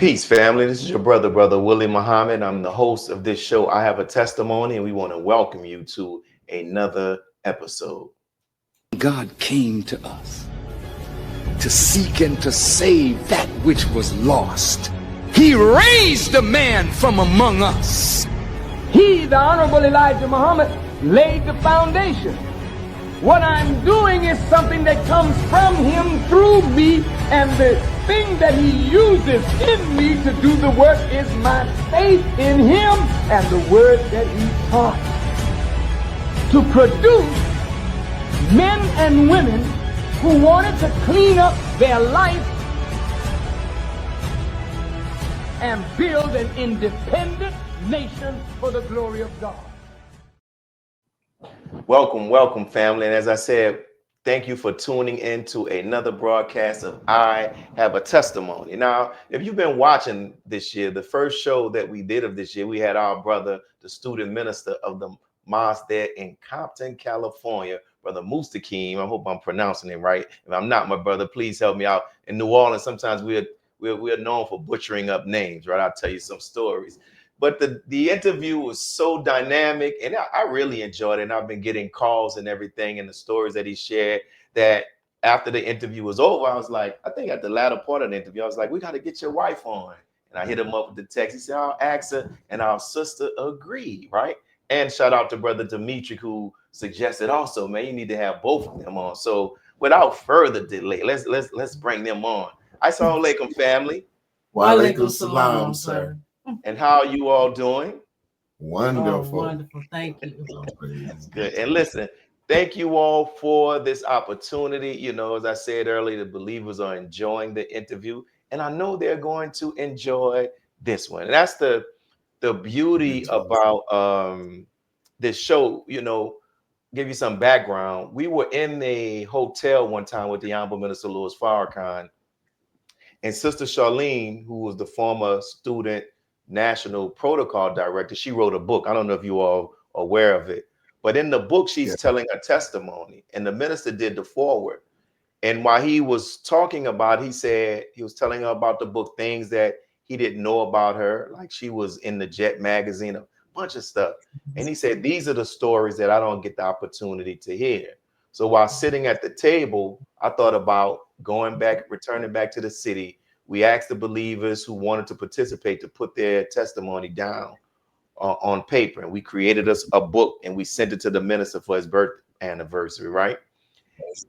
Peace, family. This is your brother Willie Muhammad. I'm the host of this show. I have a testimony, and we want to welcome you to another episode. God came to us to seek and to save that which was lost. He raised a man from among us. He, the Honorable Elijah Muhammad, laid the foundation. What I'm doing is something that comes from him through me, and the thing that he uses in me to do the work is my faith in him and the word that he taught. To produce men and women who wanted to clean up their life and build an independent nation for the glory of God. Welcome, family. And as I said, thank you for tuning in to another broadcast of I Have a Testimony. Now, if you've been watching this year, the first show that we did of this year, we had our brother, the student minister of the mosque there in Compton, California, Brother Mustaqim. I hope I'm pronouncing it right. If I'm not, my brother, please help me out. In New Orleans, sometimes we're known for butchering up names, right? I'll tell you some stories. But the interview was so dynamic, and I really enjoyed it. And I've been getting calls and everything, and the stories that he shared, that after the interview was over, I was like, I think at the latter part of the interview, I was like, we got to get your wife on. And I hit him up with the text. He said, I'll ask her, and our sister agreed, right? And shout out to Brother Dimitri, who suggested also, man, you need to have both of them on. So without further delay, let's bring them on. Assalamu alaikum, family. Wa alaikum salam, sir. And how are you all doing? Wonderful. Wonderful. Thank you. That's good. And listen, thank you all for this opportunity. You know, as I said earlier, the believers are enjoying the interview, and I know they're going to enjoy this one. And that's the beauty about this show. You know, give you some background. We were in a hotel one time with the Honorable Minister Louis Farrakhan, and Sister Charlene, who was the former student National Protocol Director, she wrote a book. I don't know if you all are aware of it, but in the book, she's telling a testimony, and the minister did the foreword. And while he was talking about, he said he was telling her about the book, things that he didn't know about her, like she was in the Jet magazine, a bunch of stuff. And he said, these are the stories that I don't get the opportunity to hear. So while sitting at the table, I thought about returning back to the city. We asked the believers who wanted to participate to put their testimony down on paper. And we created us a book, and we sent it to the minister for his birth anniversary, right?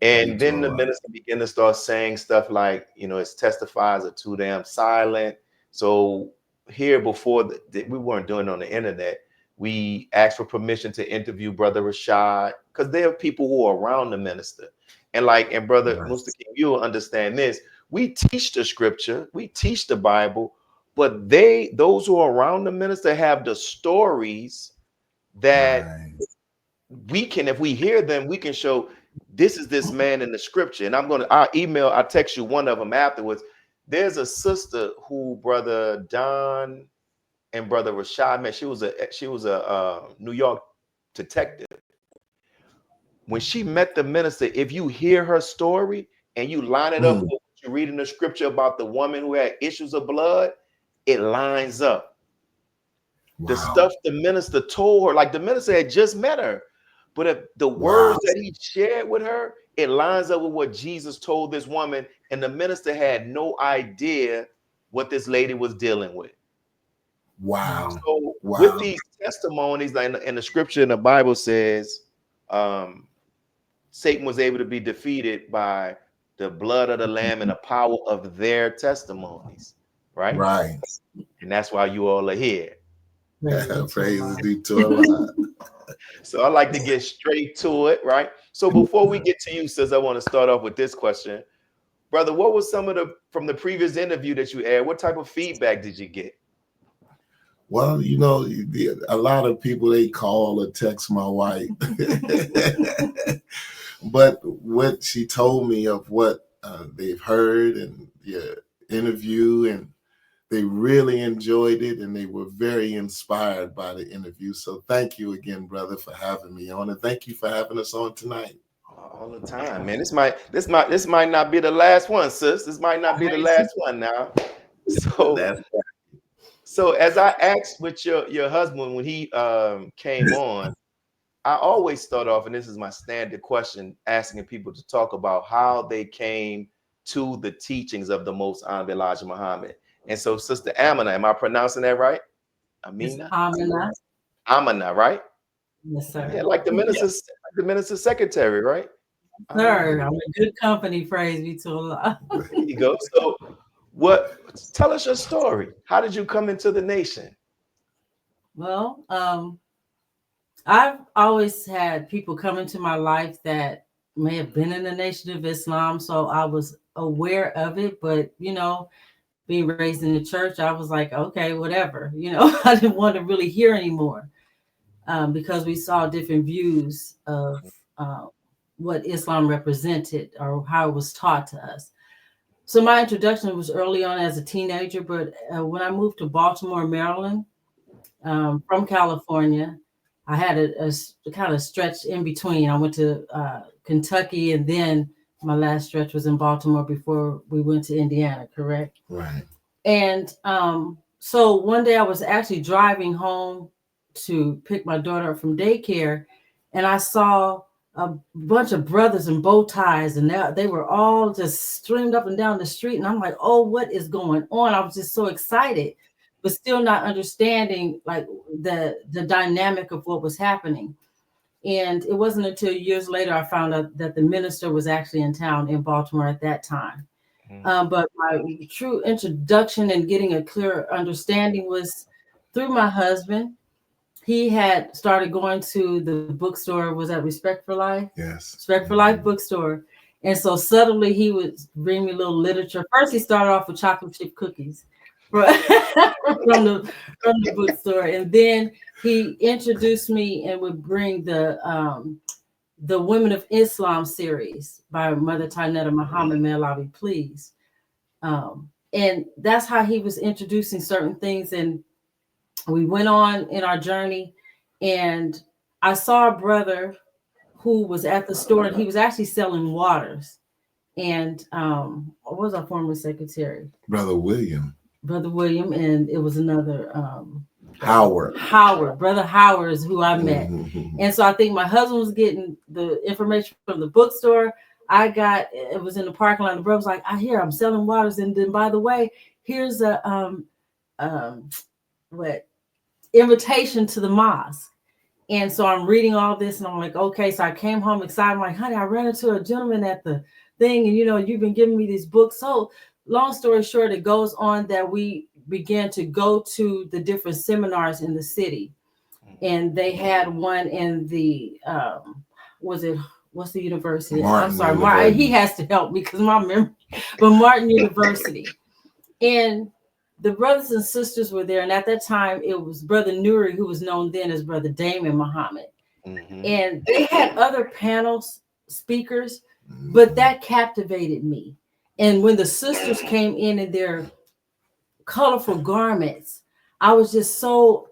And then the minister began to start saying stuff like, you know, his testifiers are too damn silent. So here before, we weren't doing it on the internet. We asked for permission to interview Brother Rashad, because there are people who are around the minister. And Brother Mustaqim, you'll understand this. We teach the scripture, we teach the Bible, but those who are around the minister have the stories that we can, if we hear them, we can show this is this man in the scripture. And I'll text you one of them afterwards. There's a sister who Brother Don and Brother Rashad met. She was a New York detective. When she met the minister, if you hear her story and you line it up with what you read in the scripture about the woman who had issues of blood, it lines up. Wow. The stuff the minister told her, like the minister had just met her, but if the words that he shared with her, it lines up with what Jesus told this woman, and the minister had no idea what this lady was dealing with. Wow. So with these testimonies, like in the scripture in the Bible says, Satan was able to be defeated by the blood of the Lamb and the power of their testimonies, right? Right. And that's why you all are here. Praise be to Allah. So I like to get straight to it, right? So before we get to you, sis, I want to start off with this question. Brother, what was some of from the previous interview that you aired? What type of feedback did you get? Well, you know, a lot of people, they call or text my wife. But what she told me of what they've heard and the interview, and they really enjoyed it, and they were very inspired by the interview. So thank you again, brother, for having me on, and thank you for having us on tonight. All the time, man. This might not be the last one, sis. This might not be the last one now. So, That's so as I asked with your husband when he came on, I always start off, and this is my standard question, asking people to talk about how they came to the teachings of the Most Honorable Elijah Muhammad. And so, Sister Amina, am I pronouncing that right? It's Amina, Amina. Amina, right? Yes, Yeah, sir. like the minister's secretary, right? Sir, Amina. I'm a good company, praise be to Allah. There you go. So, what? Tell us your story. How did you come into the nation? Well, I've always had people come into my life that may have been in the Nation of Islam, so I was aware of it. But being raised in the church, I was like, okay, whatever. I didn't want to really hear anymore because we saw different views of uh, what Islam represented or how it was taught to us. So my introduction was early on as a teenager, but when I moved to Baltimore, Maryland, from California, I had a kind of stretch in between. I went to Kentucky, and then my last stretch was in Baltimore before we went to Indiana, correct? right. And so one day I was actually driving home to pick my daughter up from daycare, and I saw a bunch of brothers in bow ties, and they were all just streamed up and down the street. And I'm like, oh, what is going on? I was just so excited, but still not understanding like the dynamic of what was happening. And it wasn't until years later I found out that the minister was actually in town in Baltimore at that time. But my true introduction and getting a clear understanding was through my husband. He had started going to the bookstore, was that Respect for Life? Yes. Respect for Life bookstore. And so subtly he would bring me a little literature. First, he started off with chocolate chip cookies from the bookstore. And then he introduced me and would bring the Women of Islam series by Mother Tainetta Muhammad, may Allah be pleased. And that's how he was introducing certain things. And we went on in our journey, and I saw a brother who was at the store, and he was actually selling waters. And what was our former secretary? Brother William, and it was another Howard. Brother Howard is who I met. And so I think my husband was getting the information from the bookstore. It was in the parking lot. The brother was like, I'm selling waters. And then, by the way, here's a invitation to the mosque. And so I'm reading all this, and I'm like, okay. So I came home excited. I'm like, honey, I ran into a gentleman at the thing, and you've been giving me these books. So long story short, it goes on that we began to go to the different seminars in the city. And they had one in the what's the university? Martin I'm sorry, University. Martin. He has to help me because my memory. But Martin University. And the brothers and sisters were there. And at that time, it was Brother Nuri, who was known then as Brother Damon Muhammad. And they had other panels, speakers, but that captivated me. And when the sisters came in their colorful garments, I was just so,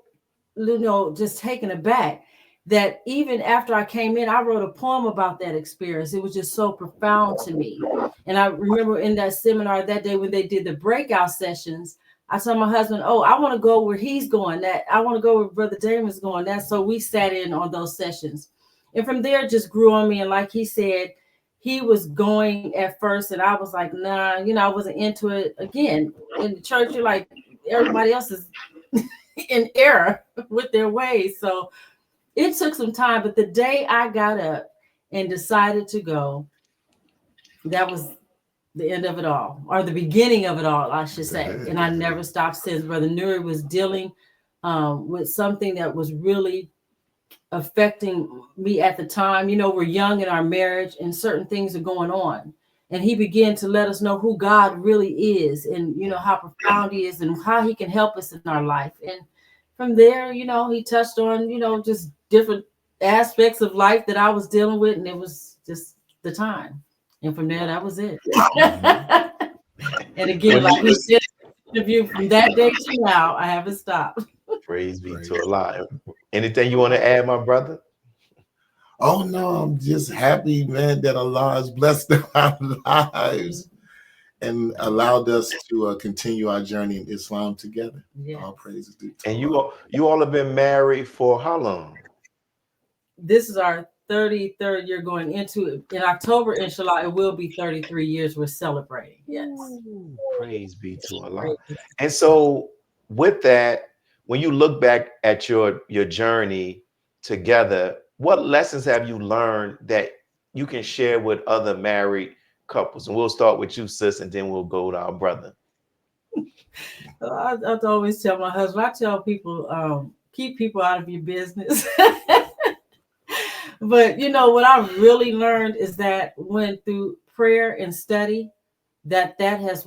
just taken aback that even after I came in, I wrote a poem about that experience. It was just so profound to me. And I remember in that seminar that day when they did the breakout sessions, I told my husband, I want to go where he's going. I want to go where Brother Damon's going. So we sat in on those sessions. And from there, it just grew on me. And like he said, he was going at first, and I was like, nah, I wasn't into it. Again, in the church, you're like, everybody else is in error with their ways. So it took some time, but the day I got up and decided to go, that was the end of it all, or the beginning of it all, I should say. And I never stopped since. Brother Nuri was dealing with something that was really affecting me at the time. We're young in our marriage and certain things are going on. And he began to let us know who God really is, and, how profound he is and how he can help us in our life. And from there, he touched on, just different aspects of life that I was dealing with. And it was just the time. And from there, that was it. And again, like we said, interview from that day to now, I haven't stopped. Praise be to Allah. Anything you want to add, my brother? Oh no, I'm just happy, man, that Allah has blessed our lives. and allowed us to continue our journey in Islam together. Yes. All praises due to And Allah. you all have been married for how long? This is our 33rd year going into it. In October, inshallah, it will be 33 years we're celebrating. Yes. Ooh, praise be to Allah. And so with that, when you look back at your journey together, what lessons have you learned that you can share with other married couples? And we'll start with you, sis, and then we'll go to our brother. I always tell my husband, I tell people, keep people out of your business. But you know what I really learned is that when through prayer and study, that has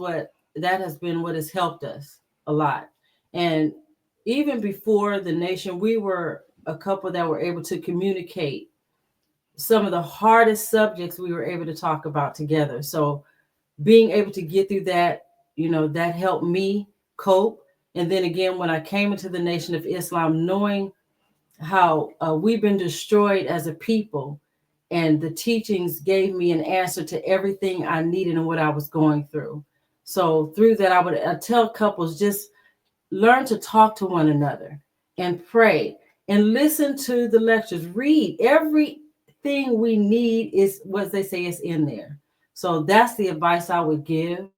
been what has helped us a lot. And even before the nation, we were a couple that were able to communicate some of the hardest subjects we were able to talk about together. So being able to get through that, you know, that helped me cope. And then again, when I came into the Nation of Islam, knowing how we've been destroyed as a people, and the teachings gave me an answer to everything I needed and what I was going through. So through that, I tell couples, just learn to talk to one another and pray and listen to the lectures. Read everything we need is what they say is in there. So that's the advice I would give.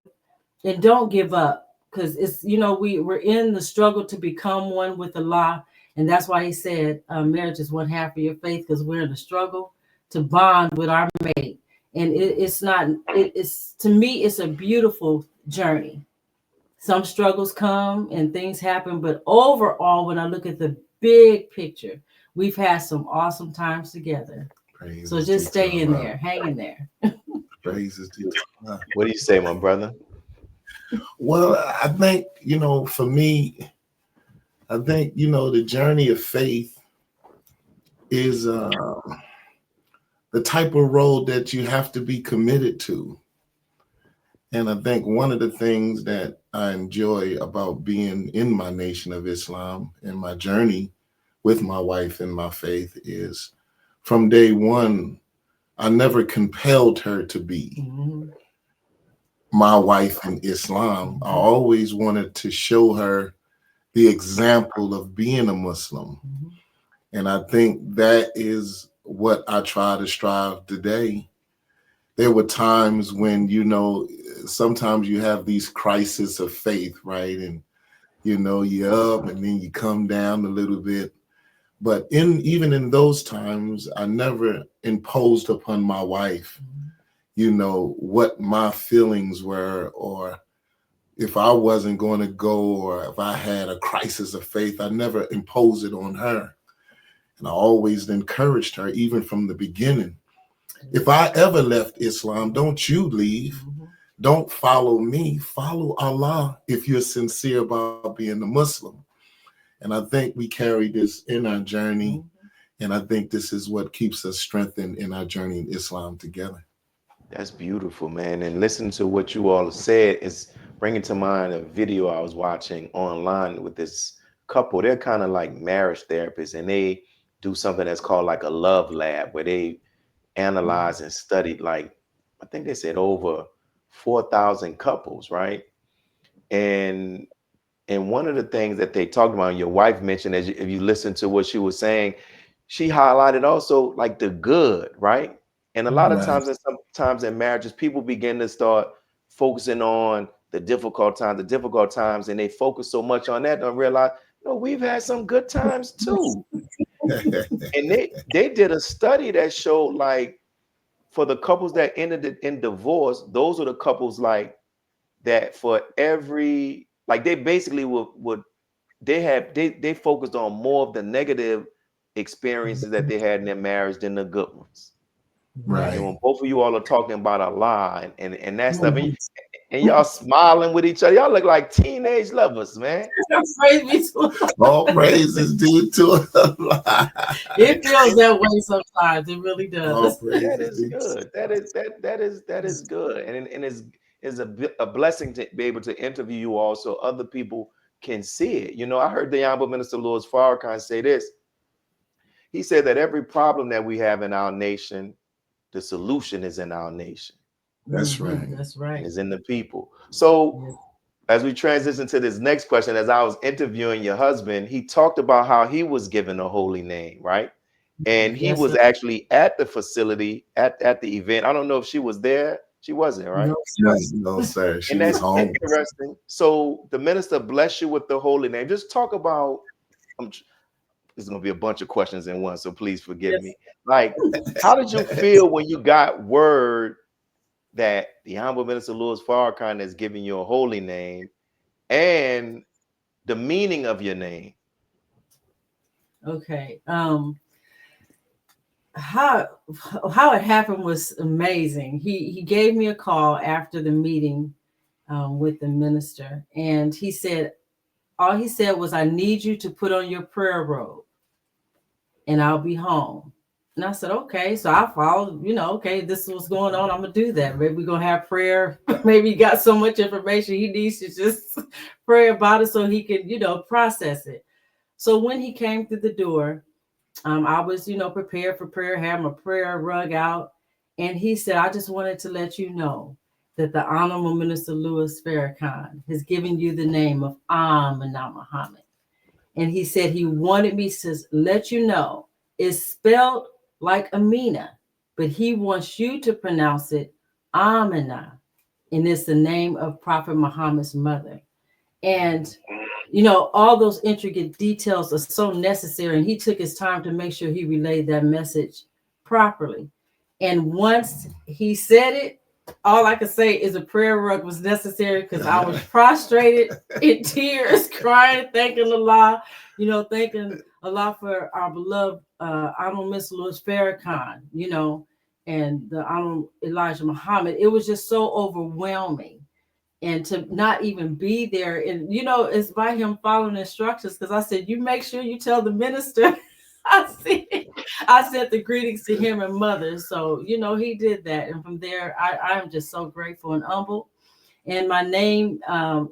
And don't give up, because it's, you know, we're in the struggle to become one with Allah. And that's why he said marriage is one half of your faith, because we're in the struggle to bond with our mate. And it's to me, it's a beautiful journey. Some struggles come and things happen, but overall, when I look at the big picture, we've had some awesome times together. Praises So just due to stay in Allah. there, hang in there. Praises due to Allah. What do you say, my brother? Well, I think, you know, for me, I think, you know, the journey of faith is the type of road that you have to be committed to. And I think one of the things that I enjoy about being in my Nation of Islam and my journey with my wife and my faith is from day one, I never compelled her to be my wife in Islam. I always wanted to show her the example of being a Muslim. And I think that is what I try to strive today. There were times when, you know, sometimes you have these crises of faith, right? And, you know, you're up and then you come down a little bit. But even in those times, I never imposed upon my wife, you know, what my feelings were, or if I wasn't going to go, or if I had a crisis of faith, I never imposed it on her. And I always encouraged her, even from the beginning. If I ever left Islam, don't you leave. Don't follow me. Follow Allah if you're sincere about being a Muslim. And I think we carry this in our journey. And I think this is what keeps us strengthened in our journey in Islam together. That's beautiful, man. And listening to what you all said is bringing to mind a video I was watching online with this couple. They're kind of like marriage therapists, and they do something that's called like a love lab, where they analyze and studied, like, I think they said over 4,000 couples, right? And one of the things that they talked about, and your wife mentioned, as if you listen to what she was saying, she highlighted also like the good, right? And a lot of times, and sometimes in marriages, people begin to start focusing on the difficult times, and they focus so much on that, don't realize, no, we've had some good times too. And they did a study that showed, like, for the couples that ended in divorce, those are the couples like that for every, like, they basically would they focused on more of the negative experiences that they had in their marriage than the good ones. Right. And when both of you all are talking about Allah and that stuff, and y'all smiling with each other, y'all look like teenage lovers, man. All praises due to Allah. It feels that way sometimes. It really does. That is good. That is good, and is a blessing to be able to interview you all so other people can see it. You know, I heard the Honorable Minister Louis Farrakhan say this. He said that every problem that we have in our nation, the solution is in our nation. That's right. That's right. It's in the people. So Yes. as we transition to this next question, as I was interviewing your husband, he talked about how he was given a holy name, right? And he Yes, was sir. actually at the facility at the event. I don't know if she was there. She wasn't, right? No, No, sir. no, sir. She And was that's home. interesting. So the minister bless you with the holy name. Just talk about. There's gonna be a bunch of questions in one, so please forgive Yes. me. Like, how did you feel when you got word that the Honorable Minister Louis Farrakhan is giving you a holy name and the meaning of your name? Okay. How it happened was amazing. He gave me a call after the meeting with the minister, and he said, all he said was, "I need you to put on your prayer robe, and I'll be home." And I said, "Okay." So I followed. Okay, this is what's going on. I'm gonna do that. Maybe we're gonna have prayer. Maybe he got so much information he needs to just pray about it so he can, process it. So when he came through the door, I was, prepared for prayer, had my prayer rug out. And he said, "I just wanted to let you know that the Honorable Minister Louis Farrakhan has given you the name of Aminah Muhammad." And he said he wanted me to let you know it's spelled like Aminah, but he wants you to pronounce it Aminah. And it's the name of Prophet Muhammad's mother. And all those intricate details are so necessary. And he took his time to make sure he relayed that message properly. And once he said it, all I could say is a prayer rug was necessary, because I was prostrated in tears, crying, thanking Allah, thanking Allah for our beloved Honorable Mr. Louis Farrakhan, and the Honorable Elijah Muhammad. It was just so overwhelming. And to not even be there, and it's by him following instructions, because I said, "You make sure you tell the minister." I sent the greetings to him and mother. So he did that, and from there I'm just so grateful and humble. And my name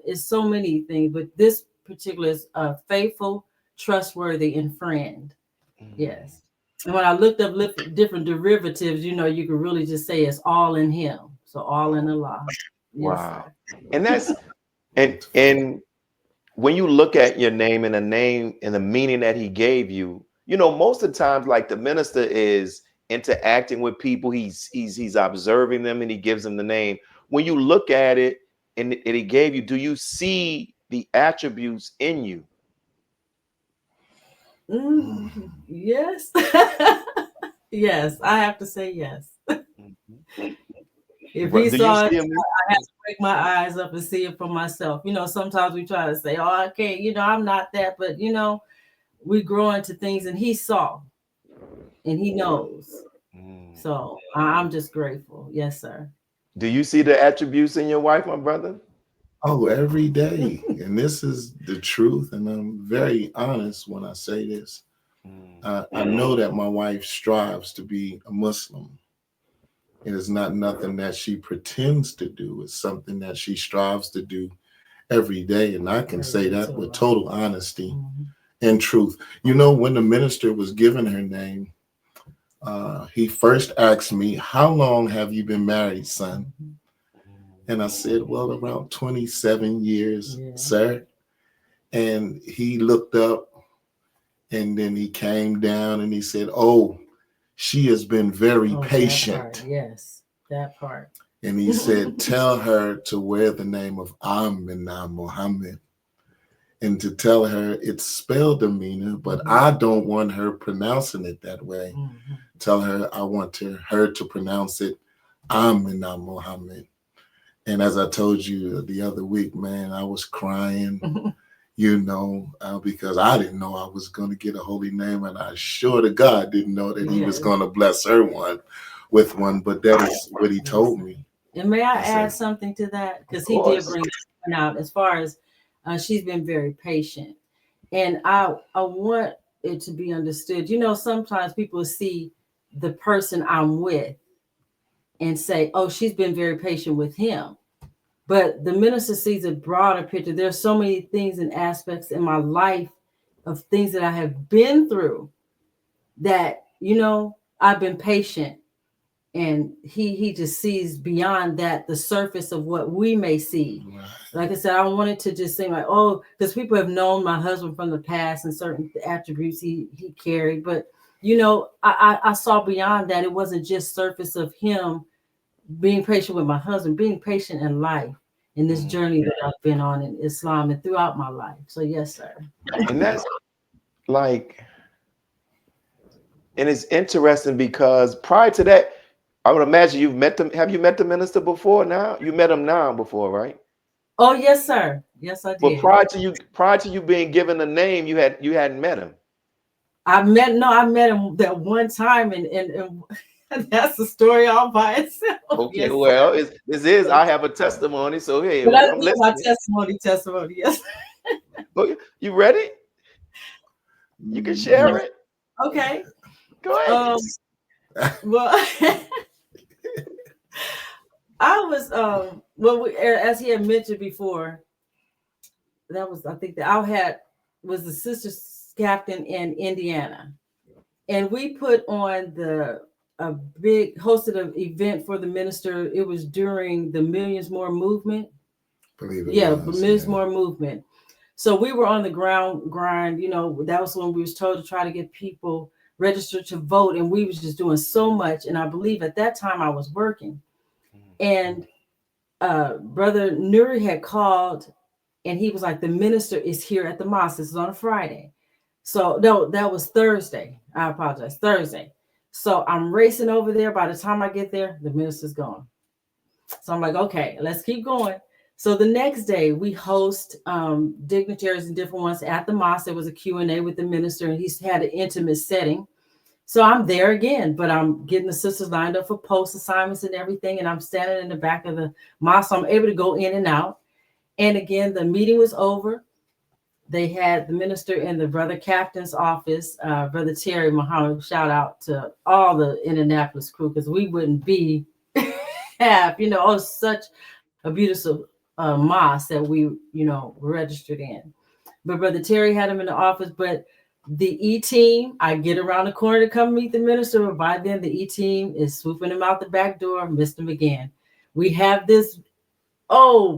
is so many things, but this particular is faithful, trustworthy, and friend. Yes. And when I looked up different derivatives, you can really just say it's all in him. So all in Allah. Yes, Wow. sir. And that's and when you look at your name and the name and the meaning that he gave you, most of the times, like, the minister is interacting with people, he's observing them, and he gives them the name. When you look at it and he gave you, do you see the attributes in you? Yes. Yes, I have to say yes. If he Do you saw it, see him? I have to wake my eyes up and see it for myself. Sometimes we try to say, "Oh, I can't, I'm not that," but we grow into things, and he saw and he knows. So I'm just grateful. Yes, sir. Do you see the attributes in your wife, my brother? Oh, every day. And this is the truth. And I'm very honest when I say this. I know that my wife strives to be a Muslim. It is not nothing that she pretends to do. It's something that she strives to do every day. And I can say that with total honesty and truth. When the minister was giving her name, he first asked me, "How long have you been married, son?" And I said, "Well, around 27 years, sir." And he looked up, and then he came down and he said, "Oh, she has been very patient." That part, yes, that part. And he said, "Tell her to wear the name of Aminah Muhammad, and to tell her it's spelled Aminah, but I don't want her pronouncing it that way. Tell her I want her to pronounce it Aminah Muhammad." And as I told you the other week, man, I was crying, because I didn't know I was going to get a holy name. And I sure to God didn't know that he was going to bless her with one. But that is what he told me. And may I add something to that? Because he did bring it out as far as she's been very patient. And I want it to be understood. Sometimes people see the person I'm with and say, "Oh, she's been very patient with him." But the minister sees a broader picture. There's so many things and aspects in my life of things that I have been through that, I've been patient and he just sees beyond that, the surface of what we may see. Right. Like I said, I wanted to just seem like, oh, because people have known my husband from the past and certain attributes he carried, but you know, I saw beyond that. It wasn't just surface of him being patient with my husband, being patient in life, in this journey that I've been on in Islam and throughout my life. So yes, sir. And that's like, and it's interesting because prior to that, I would imagine you've met them. Have you met the minister before now? You met him now before, right? Oh, yes, sir. Yes, I did. But prior to you being given a name, you hadn't met him. I met him that one time, and that's a story all by itself. Okay, yes, well, I have a testimony, so hey, but I'm that's my listening. testimony. Yes. Okay, you ready? You can share it. Okay. Go ahead. Well, I was as he had mentioned before, that was, I think, that was the sisters captain in Indiana, and we put on a big hosted an event for the minister. It was during the Millions More movement. Millions More movement. So we were on the grind. You know, that was when we was told to try to get people registered to vote, and we was just doing so much. And I believe at that time I was working, and Brother Nuri had called, and he was like, the minister is here at the mosque. This is on a Friday. So no, that was Thursday. I apologize. Thursday. So I'm racing over there. By the time I get there, the minister's gone. So I'm like, okay, let's keep going. So the next day we host dignitaries and different ones at the mosque. There was a Q&A with the minister, and he's had an intimate setting. So I'm there again, but I'm getting the sisters lined up for post assignments and everything. And I'm standing in the back of the mosque. So I'm able to go in and out. And again, the meeting was over. They had the minister in the brother captain's office, Brother Terry Muhammad. Shout out to all the Indianapolis crew, because we wouldn't be half, such a beautiful mosque that we, registered in. But Brother Terry had him in the office. But the E-team, I get around the corner to come meet the minister, but by then the E-team is swooping him out the back door, missed him again. We have this the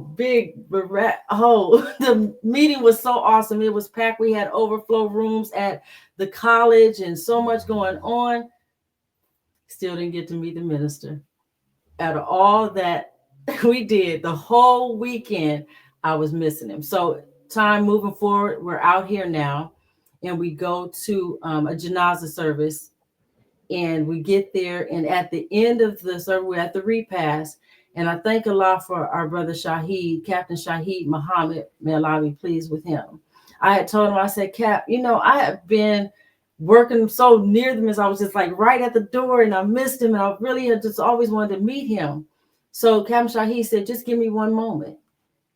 meeting was so awesome. It was packed. We had overflow rooms at the college and so much going on. Still didn't get to meet the minister. Out of all that we did the whole weekend, I was missing him. So time moving forward, we're out here now, and we go to a janazah service, and we get there, and at the end of the service, we're at the repast. And I thank Allah for our brother Shaheed, Captain Shaheed Muhammad. May Allah be pleased with him. I had told him, I said, Cap, I have been working so near them, as I was just like right at the door, and I missed him, and I really had just always wanted to meet him. So Captain Shaheed said, just give me one moment.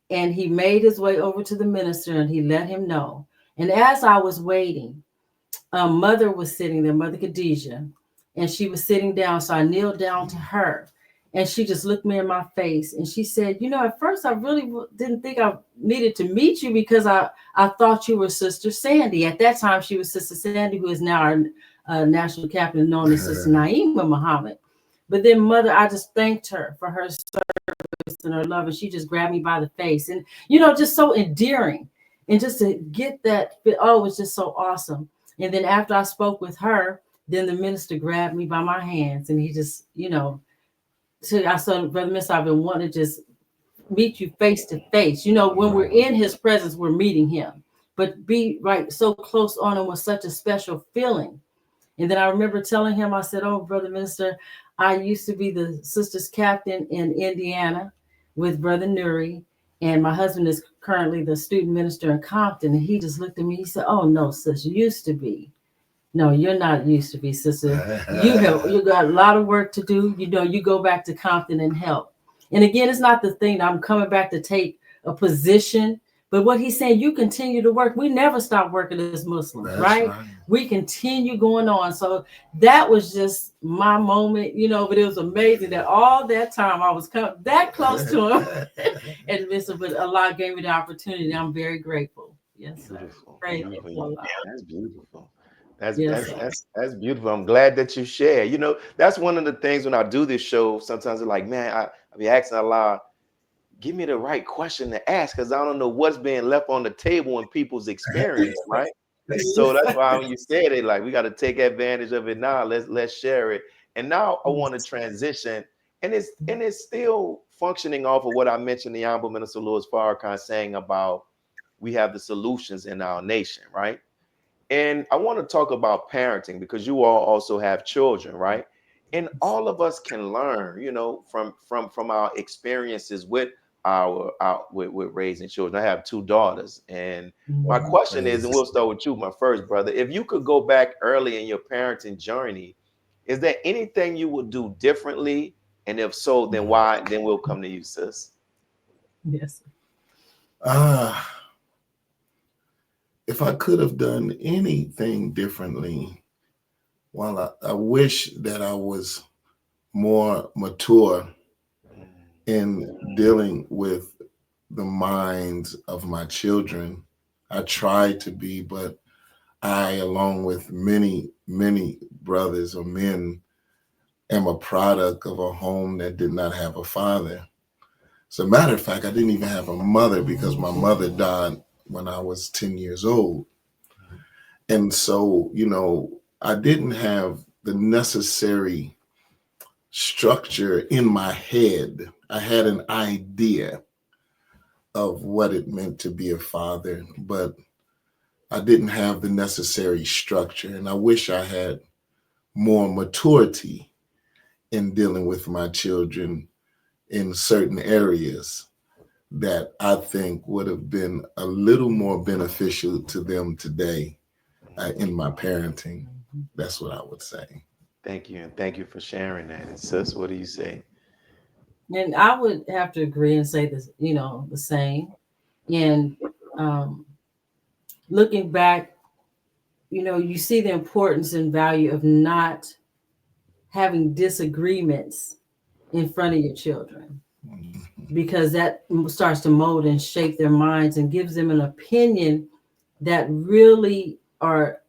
And he made his way over to the minister, and he let him know. And as I was waiting, mother was sitting there, Mother Khadijah, and she was sitting down. So I kneeled down to her. And she just looked me in my face, and she said, at first I really didn't think I needed to meet you, because I thought you were Sister Sandy. At that time, she was Sister Sandy, who is now our national captain, known as Sister Naima Muhammad. But then Mother, I just thanked her for her service and her love, and she just grabbed me by the face. And, just so endearing. And just to get that, it was just so awesome. And then after I spoke with her, then the minister grabbed me by my hands, and he just, I said, Brother Minister, I've been wanting to just meet you face to face. When we're in his presence, we're meeting him. But be right so close on him was such a special feeling. And then I remember telling him, I said, oh, Brother Minister, I used to be the sisters captain in Indiana with Brother Nuri. And my husband is currently the student minister in Compton. And he just looked at me. He said, oh, no, sis, used to be. No, you're not used to be, sister. You got a lot of work to do. You go back to Compton and help. And again, it's not the thing that I'm coming back to take a position, but what he's saying, you continue to work. We never stop working as Muslims, right? We continue going on. So that was just my moment, but it was amazing that all that time I was that close to him. And but Allah gave me the opportunity. I'm very grateful. Yes, sir. Beautiful. That's beautiful. That's Yes, that's sir. that's beautiful. I'm glad that you share. You know, that's one of the things when I do this show. Sometimes it's like, man, I be asking a lot. Give me the right question to ask because I don't know what's being left on the table in people's experience, right? So that's why when you said it, like we got to take advantage of it now. Let's share it. And now I want to transition, and it's still functioning off of what I mentioned the Honorable Minister Louis Farrakhan saying about we have the solutions in our nation, right? And I want to talk about parenting because you all also have children, right? And all of us can learn, you know, from our experiences with our with raising children. I have two daughters, and my question is, and we'll start with you, my first brother. If you could go back early in your parenting journey, is there anything you would do differently? And if so, then why? Then we'll come to you, sis. Yes. If I could have done anything differently, well, I wish that I was more mature in dealing with the minds of my children. I tried to be, but I, along with many brothers or men, am a product of a home that did not have a father. As a matter of fact, I didn't even have a mother because my mother died when I was 10 years old. And so, you know, I didn't have the necessary structure in my head. I had an idea of what it meant to be a father, but I didn't have the necessary structure. And I wish I had more maturity in dealing with my children in certain areas that I think would have been a little more beneficial to them today in my parenting. That's what I would say. Thank you, and thank you for sharing that. And sis, what do you say? And I would have to agree and say this, you know, the same. And um, looking back, you know, you see the importance and value of not having disagreements in front of your children, because that starts to mold and shape their minds and gives them an opinion that really are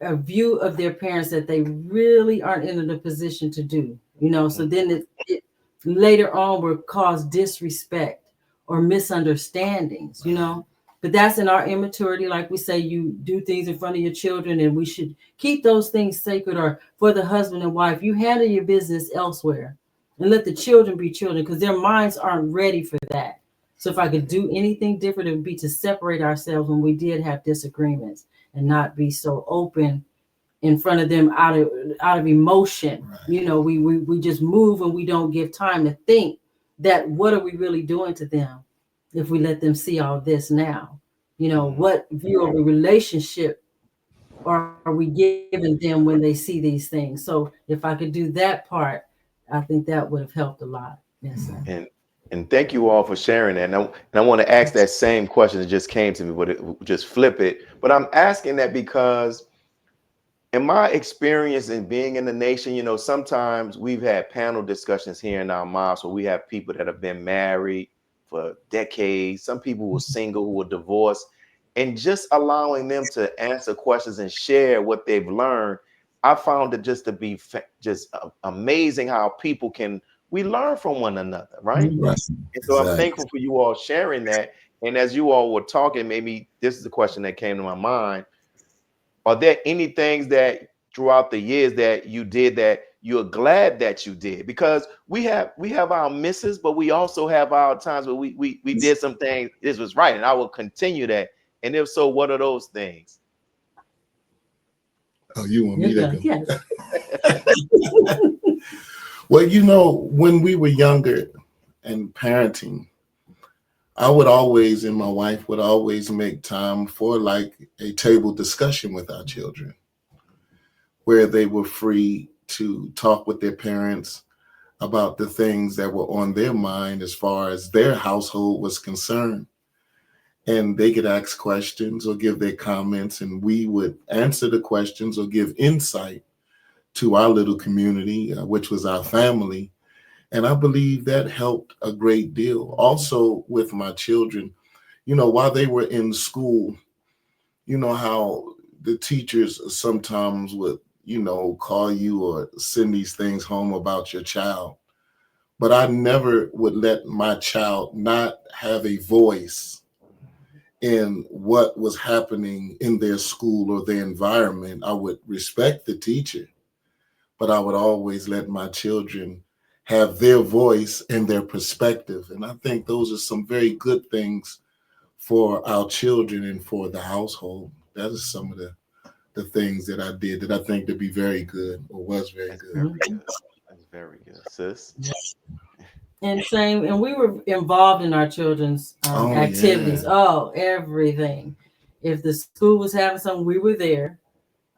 a view of their parents that they really aren't in a position to do, you know. So then it later on will cause disrespect or misunderstandings, you know. But that's in our immaturity. Like we say, you do things in front of your children, and we should keep those things sacred. Or for the husband and wife, you handle your business elsewhere and let the children be children, because their minds aren't ready for that. So if I could do anything different, it would be to separate ourselves when we did have disagreements and not be so open in front of them out of emotion. Right. You know, we just move and we don't give time to think that what are we really doing to them if we let them see all this now? You know, what view of a relationship are we giving them when they see these things? So if I could do that part, I think that would have helped a lot. Yes, sir. And thank you all for sharing that. And I want to ask that same question that just came to me, but just flip it. But I'm asking that because in my experience in being in the nation, you know, sometimes we've had panel discussions here in our mosque where we have people that have been married for decades. Some people were single, who were divorced, and just allowing them to answer questions and share what they've learned. I found it just to be just amazing how people we learn from one another, right? Right. And so I'm Exactly. thankful for you all sharing that. And as you all were talking, maybe this is the question that came to my mind. Are there any things that throughout the years that you did that you're glad that you did? Because we have our misses, but we also have our times where we did some things. This was right, and I will continue that. And if so, what are those things? Oh, you want me to go? Yes. Well, you know, when we were younger and parenting, I would always, and my wife would always make time for like a table discussion with our children, where they were free to talk with their parents about the things that were on their mind as far as their household was concerned. And they could ask questions or give their comments, and we would answer the questions or give insight to our little community, which was our family. And I believe that helped a great deal. Also with my children, you know, while they were in school, you know how the teachers sometimes would, call you or send these things home about your child. But I never would let my child not have a voice in what was happening in their school or their environment. I would respect the teacher, but I would always let my children have their voice and their perspective. And I think those are some very good things for our children and for the household. That is some of the things that I did that I think to be very good, or was very That's good. very good. That's very good, sis. And we were involved in our children's activities. Yeah. Oh, everything. If the school was having something, we were there.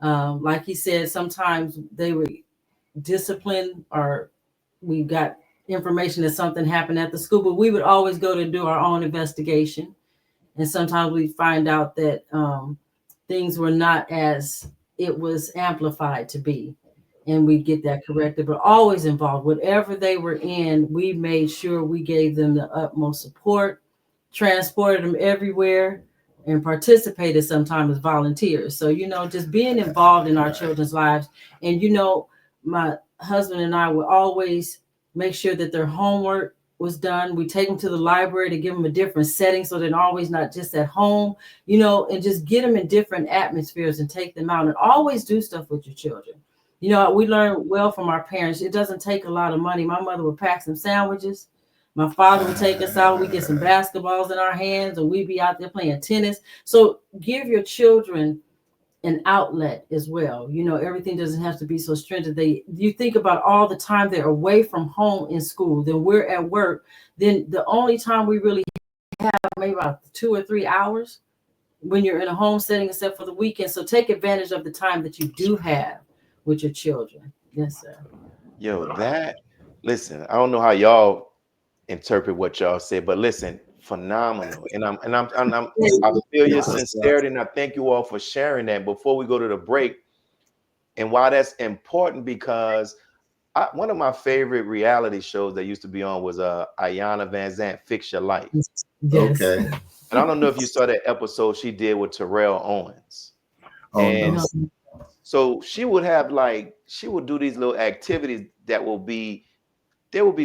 Like he said, sometimes they would discipline, or we got information that something happened at the school, but we would always go to do our own investigation. And sometimes we find out that things were not as it was amplified to be. And we get that corrected, but always involved. Whatever they were in, we made sure we gave them the utmost support, transported them everywhere, and participated sometimes as volunteers. So, just being involved in our children's lives. And, my husband and I would always make sure that their homework was done. We take them to the library to give them a different setting so they're always not just at home, and just get them in different atmospheres and take them out, and always do stuff with your children. We learn well from our parents. It doesn't take a lot of money. My mother would pack some sandwiches. My father would take us out. We get some basketballs in our hands, and we'd be out there playing tennis. So give your children an outlet as well. Everything doesn't have to be so stringent. You think about all the time they're away from home in school, then we're at work. Then the only time we really have maybe about 2 or 3 hours when you're in a home setting, except for the weekend. So take advantage of the time that you do have with your children. Yes, sir. Yo, listen, I don't know how y'all interpret what y'all said, but listen, phenomenal. And I feel your sincerity, and I thank you all for sharing that. Before we go to the break, and why that's important, because one of my favorite reality shows that used to be on was Ayanna Van Zant, Fix Your Life. Yes. Okay. And I don't know if you saw that episode she did with Terrell Owens. And no. so she would do these little activities that will be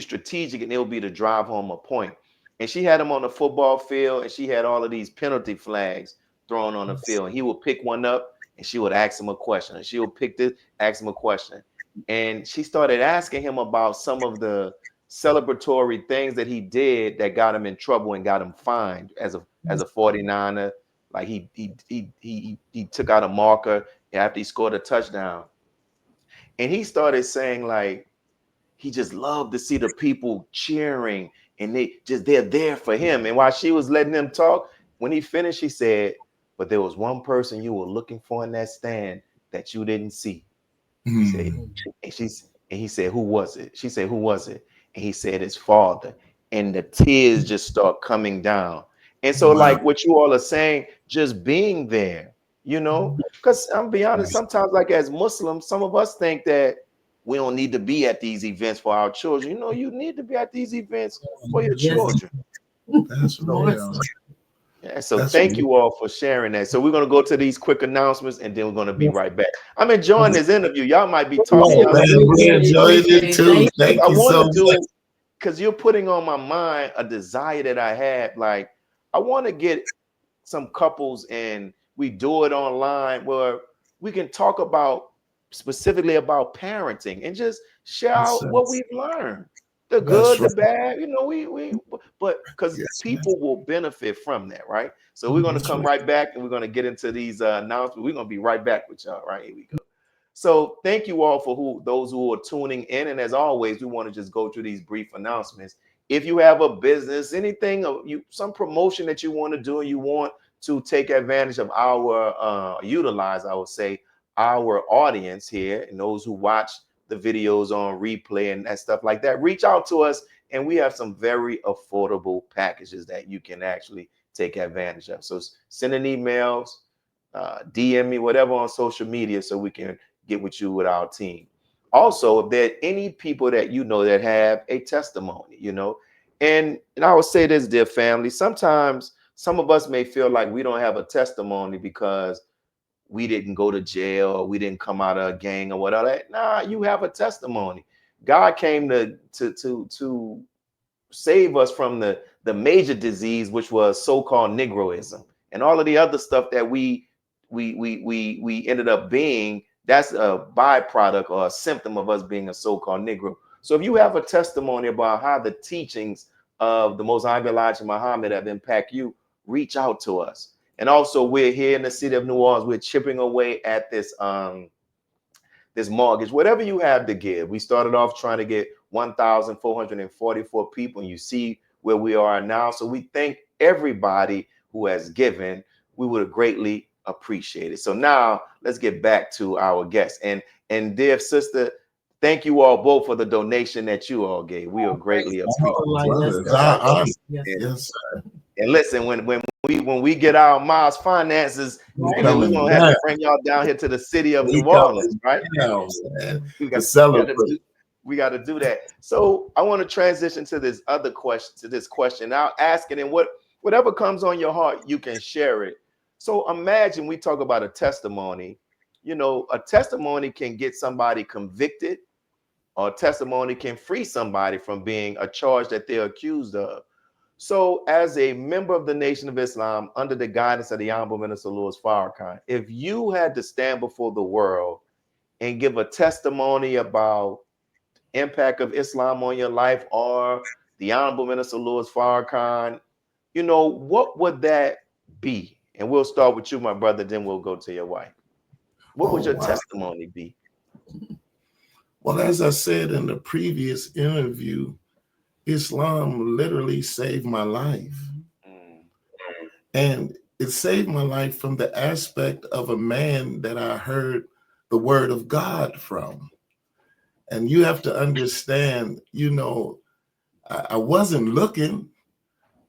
strategic, and it will be to drive home a point. And she had him on the football field, and she had all of these penalty flags thrown on the field. And he would pick one up, and she would ask him a question. And she would pick this, ask him a question. And she started asking him about some of the celebratory things that he did that got him in trouble and got him fined as a 49er. Like he took out a marker after he scored a touchdown. And he started saying, like, he just loved to see the people cheering, and they're there for him. And while she was letting them talk, when he finished, he said, but there was one person you were looking for in that stand that you didn't see. He said, and he said, who was it? She said, who was it? And he said, his father. And the tears just start coming down. And so, like what you all are saying, just being there, because I'm be honest, sometimes, like as Muslims, some of us think that we don't need to be at these events for our children. You need to be at these events for your children. That's real. Yeah, so thank you all for sharing that. So we're going to go to these quick announcements, and then we're going to be right back. I'm enjoying this interview. Y'all might be talking. We enjoyed it too. Thank you so much. Because you're putting on my mind a desire that I had. Like, I want to get some couples, and we do it online where we can talk specifically about parenting and just share out what we've learned, the good, the bad, but because people will benefit from that, right? So we're going to come right back, and we're going to get into these announcements. We're going to be right back with y'all. Right, here we go. So thank you all for those who are tuning in. And as always, we want to just go through these brief announcements. If you have a business, anything, some promotion that you want to do, and you want to take advantage of utilize, I would say, our audience here, and those who watch the videos on replay and that stuff like that, reach out to us, and we have some very affordable packages that you can actually take advantage of. So send an emails, DM me, whatever, on social media, so we can get with you with our team. Also, if there are any people that that have a testimony, and I would say this, dear family, sometimes some of us may feel like we don't have a testimony because we didn't go to jail, or we didn't come out of a gang or whatever. Nah, you have a testimony. God came to save us from the major disease, which was so-called Negroism, and all of the other stuff that we ended up being. That's a byproduct or a symptom of us being a so-called Negro. So if you have a testimony about how the teachings of the Most High Elijah Muhammad have impacted you, reach out to us. And also, we're here in the city of New Orleans. We're chipping away at this this mortgage, whatever you have to give. We started off trying to get 1,444 people, and you see where we are now. So we thank everybody who has given. We would greatly appreciate it. So now let's get back to our guests. And dear sister, thank you all both for the donation that you all gave. We are greatly appreciative. Yes. And listen, when we get our Miles finances, we're gonna have to bring y'all down here to the city of New Orleans, right? We got to do that. So I want to transition to this other question. I'll ask it, and whatever comes on your heart, you can share it. So imagine we talk about a testimony. You know, a testimony can get somebody convicted, or a testimony can free somebody from being a charge that they're accused of. So as a member of the Nation of Islam, under the guidance of the Honorable Minister Louis Farrakhan, if you had to stand before the world and give a testimony about the impact of Islam on your life, or the Honorable Minister Louis Farrakhan, you know, what would that be? And we'll start with you, my brother, then we'll go to your wife. What would your testimony be? Well, as I said in the previous interview, Islam literally saved my life. And it saved my life from the aspect of a man that I heard the word of God from. And you have to understand, you know, I wasn't looking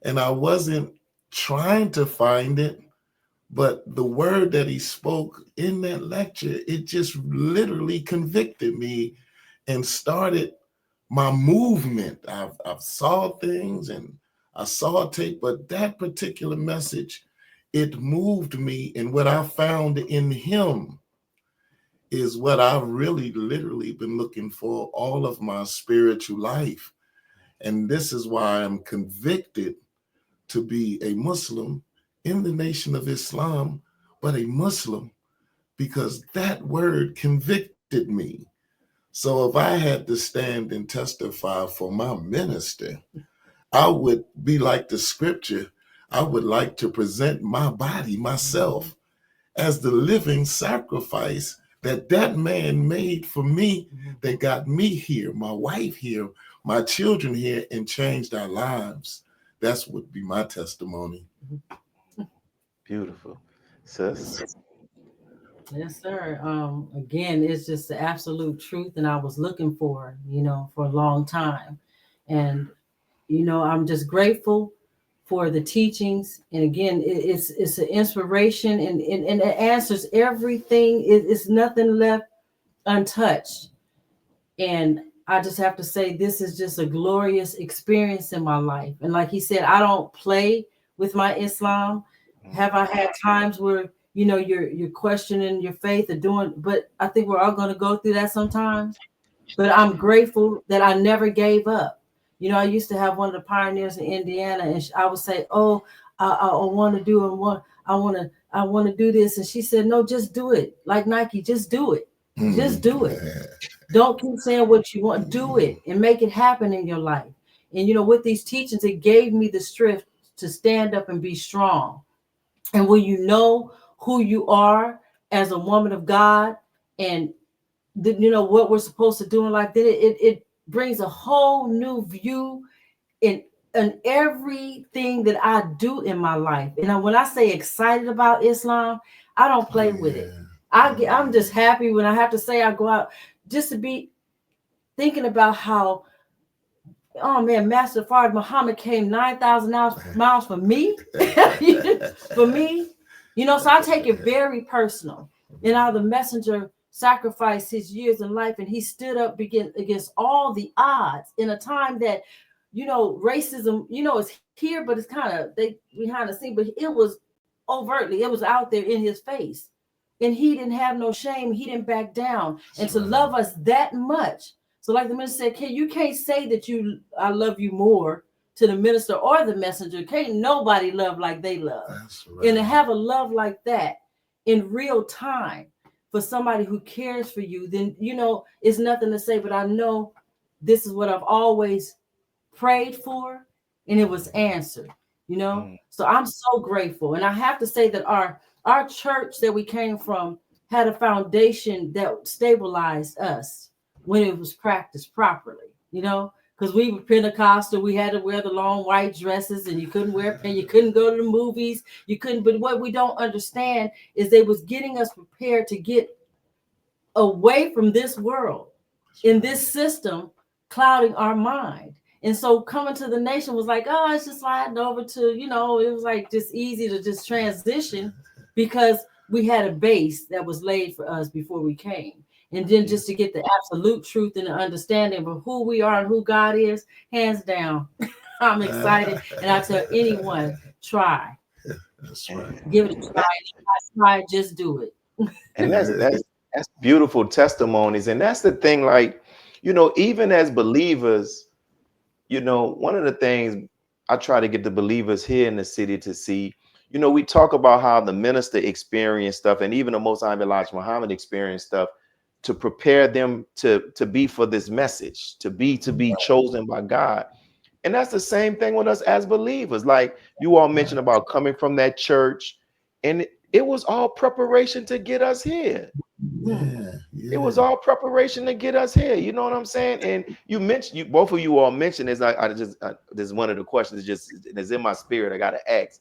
and I wasn't trying to find it, but the word that he spoke in that lecture, it just literally convicted me and started my movement. I've saw things and I saw a tape, but that particular message, it moved me. And what I found in him is what I've really literally been looking for all of my spiritual life. And this is why I'm convicted to be a Muslim in the Nation of Islam, but a Muslim, because that word convicted me. So if I had to stand and testify for my minister, I would be like the scripture. I would like to present my body, myself, as the living sacrifice that man made for me, that got me here, my wife here, my children here, and changed our lives. That's what would be my testimony. Beautiful. Sis? Yes, sir. Again, it's just the absolute truth, and I was looking for, you know, for a long time. And, you know, I'm just grateful for the teachings. And again, it's an inspiration, and it answers everything. It's nothing left untouched. And I just have to say, this is just a glorious experience in my life. And like he said, I don't play with my Islam. Have I had times where, you know, you're questioning your faith or doing, but I think we're all going to go through that sometimes. But I'm grateful that I never gave up. You know, I used to have one of the pioneers in Indiana, and I would say, "Oh, I want to do and I want to do this," and she said, "No, just do it. Like Nike, just do it. Just do it. Don't keep saying what you want. Do it and make it happen in your life." And you know, with these teachings, it gave me the strength to stand up and be strong. And when you know who you are as a woman of God, and you know what we're supposed to do in life, then it brings a whole new view in everything that I do in my life. And when I say excited about Islam, I don't play with it. I'm just happy when I have to say I go out just to be thinking about how, oh man, Master Fard Muhammad came 9,000 miles for me, for me. You know, so I take it very personal. And how the messenger sacrificed his years in life, and he stood up against all the odds in a time that, you know, racism, you know, is here, but it's kind of behind the scene, but it was overtly, it was out there in his face. And he didn't have no shame. He didn't back down. And to love us that much. So like the minister said, you can't say that I love you more to the minister or the messenger. Can't nobody love like they love. Right. And to have a love like that in real time for somebody who cares for you, then, it's nothing to say, but I know this is what I've always prayed for, and it was answered, So I'm so grateful. And I have to say that our church that we came from had a foundation that stabilized us when it was practiced properly, because we were Pentecostal. We had to wear the long white dresses, and you couldn't wear pants. You couldn't go to the movies. You couldn't. But what we don't understand is they was getting us prepared to get away from this world in this system, clouding our mind. And so coming to the nation was like, oh, it's just sliding over to, it was like just easy to just transition because we had a base that was laid for us before we came. And then just to get the absolute truth and the understanding of who we are and who God is, hands down, I'm excited. And I tell anyone, try. That's right. Give it a try. Try, just do it. And that's beautiful testimonies. And that's the thing, like, even as believers, one of the things I try to get the believers here in the city to see, we talk about how the minister experienced stuff, and even the Most High Elijah Muhammad experienced stuff to prepare them to be for this message, to be chosen by God. And that's the same thing with us as believers. Like you all mentioned about coming from that church, and it was all preparation to get us here. Yeah. It was all preparation to get us here. You know what I'm saying? And both of you all mentioned this. This is one of the questions that's in my spirit. I got to ask.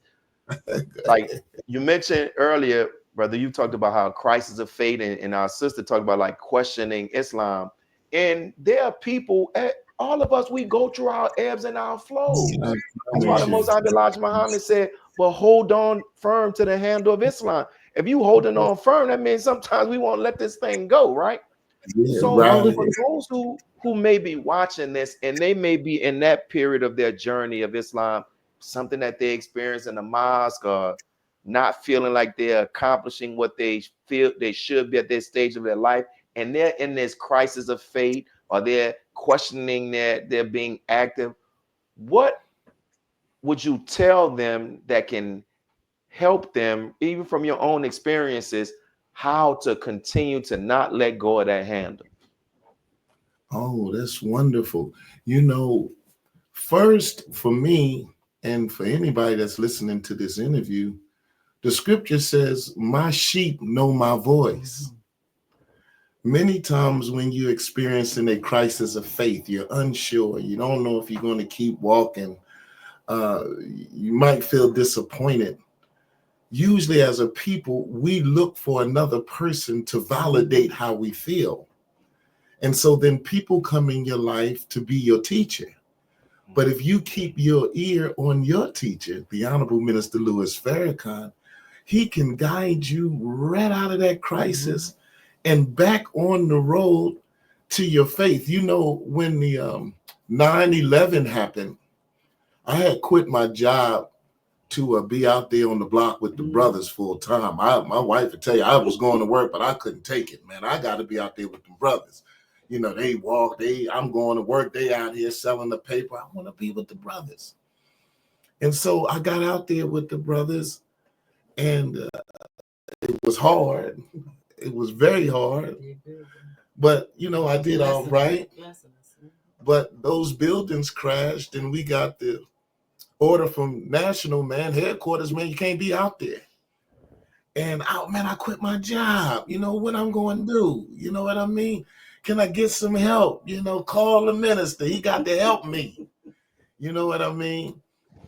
Like you mentioned earlier, brother, you talked about how crisis of faith, and our sister talked about like questioning Islam. And there are people, all of us, we go through our ebbs and our flows. That's why the Most High Elijah Muhammad said, "But hold on firm to the handle of Islam." If you holding on firm, that means sometimes we won't let this thing go, right? Yeah, so for those who may be watching this and they may be in that period of their journey of Islam, something that they experience in the mosque, or not feeling like they're accomplishing what they feel they should be at this stage of their life, and they're in this crisis of faith, or they're questioning they're being active, what would you tell them that can help them, even from your own experiences, how to continue to not let go of that handle? Oh, that's wonderful. First, for me, and for anybody that's listening to this interview, the scripture says, "My sheep know my voice." Many times when you're experiencing a crisis of faith, you're unsure. You don't know if you're going to keep walking. You might feel disappointed. Usually as a people, we look for another person to validate how we feel. And so then people come in your life to be your teacher. But if you keep your ear on your teacher, the Honorable Minister Louis Farrakhan, he can guide you right out of that crisis and back on the road to your faith. When the 9/11 happened, I had quit my job to be out there on the block with the brothers full time. My wife would tell you I was going to work, but I couldn't take it, man. I got to be out there with the brothers. They walk, I'm going to work, they out here selling the paper. I want to be with the brothers. And so I got out there with the brothers, and it was hard. It was very hard. But, I did all right. But those buildings crashed, and we got the order from national, headquarters, you can't be out there. And I quit my job. What I'm going to do? You know what I mean? Can I get some help? Call the minister. He got to help me. You know what I mean?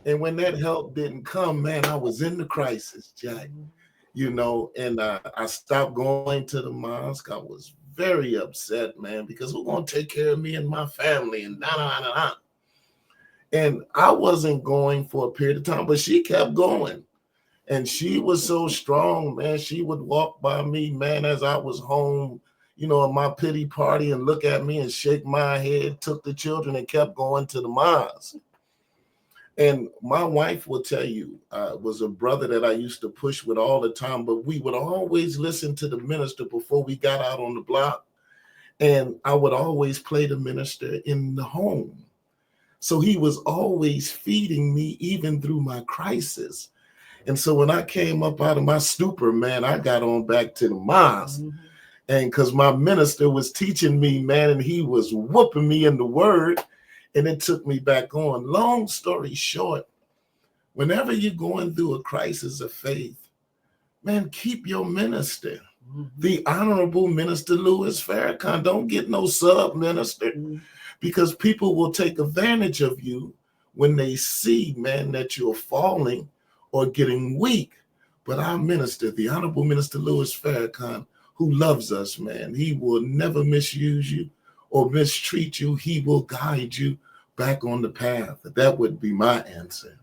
And when that help didn't come, I was in the crisis, Jack. And I stopped going to the mosque. I was very upset, man, because who's going to take care of me and my family? And And I wasn't going for a period of time, but she kept going. And she was so strong, man. She would walk by me, man, as I was home, at my pity party, and look at me and shake my head, took the children and kept going to the mosque. And my wife will tell you, was a brother that I used to push with all the time, but we would always listen to the minister before we got out on the block. And I would always play the minister in the home. So he was always feeding me even through my crisis. And so when I came up out of my stupor, man, I got on back to the mosque. Mm-hmm. And because my minister was teaching me, man, and he was whooping me in the word, and it took me back on. Long story short, whenever you're going through a crisis of faith, man, keep your minister. Mm-hmm. The Honorable Minister Louis Farrakhan. Don't get no sub-minister, mm-hmm. because people will take advantage of you when they see, man, that you're falling or getting weak. But our minister, the Honorable Minister Louis Farrakhan, who loves us, man, he will never misuse you or mistreat you. He will guide you back on the path. That would be my answer.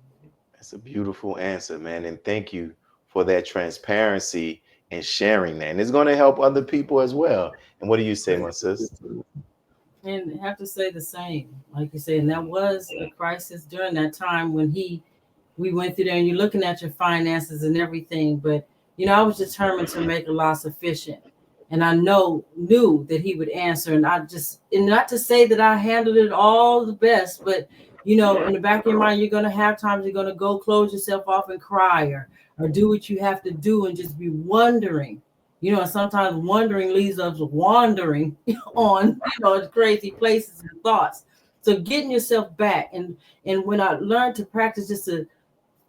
That's a beautiful answer, man. And thank you for that transparency and sharing that. And it's going to help other people as well. And what do you say, my sis? And I have to say the same, like you said, and that was a crisis during that time when we went through there, and you're looking at your finances and everything. But, you know, I was determined to make Allah sufficient. And I knew that he would answer. And not to say that I handled it all the best, but, you know, in the back of your mind, you're going to have times you're going to go close yourself off and cry or do what you have to do and just be wondering. You know, and sometimes wondering leads us wandering on, you know, crazy places and thoughts. So getting yourself back. And when I learned to practice just to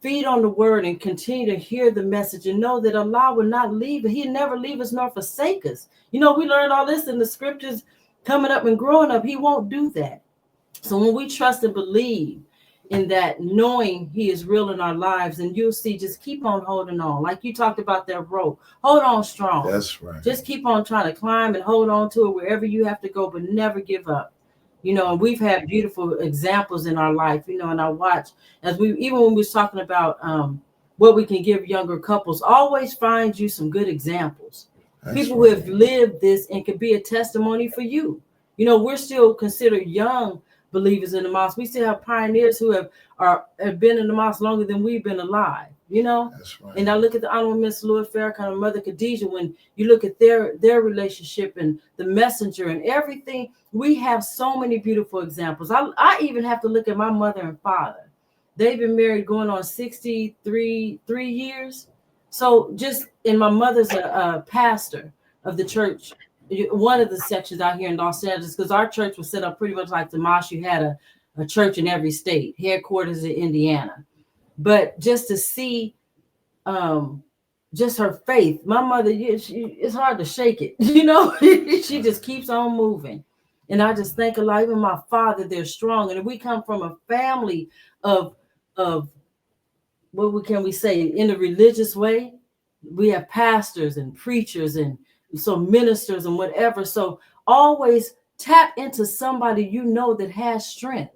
feed on the word and continue to hear the message and know that Allah will not leave. He'll never leave us nor forsake us. You know, we learned all this in the scriptures coming up and growing up. He won't do that. So when we trust and believe in that, knowing he is real in our lives, and you'll see, just keep on holding on. Like you talked about that rope. Hold on strong. That's right. Just keep on trying to climb and hold on to it wherever you have to go, but never give up. You know, and we've had beautiful examples in our life, you know, and I watch even when we was talking about what we can give younger couples, always find you some good examples. That's people right. who have lived this and could be a testimony for you. You know, we're still considered young believers in the mosque. We still have pioneers who have been in the mosque longer than we've been alive, you know. That's right. And I look at the Honorable Minister Louis Farrakhan and Mother Khadijah, when you look at their relationship and the messenger and everything, we have so many beautiful examples. I even have to look at my mother and father. They've been married going on 63 years. So and my mother's a pastor of the church, one of the sections out here in Los Angeles, because our church was set up pretty much like the mosque. You had a church in every state, headquarters in Indiana. But just to see just her faith, my mother, it's hard to shake it, you know. She just keeps on moving. And I just think a lot, even my father, they're strong. And we come from a family of what can we say, in the religious way, we have pastors and preachers and so ministers and whatever. So always tap into somebody you know that has strength,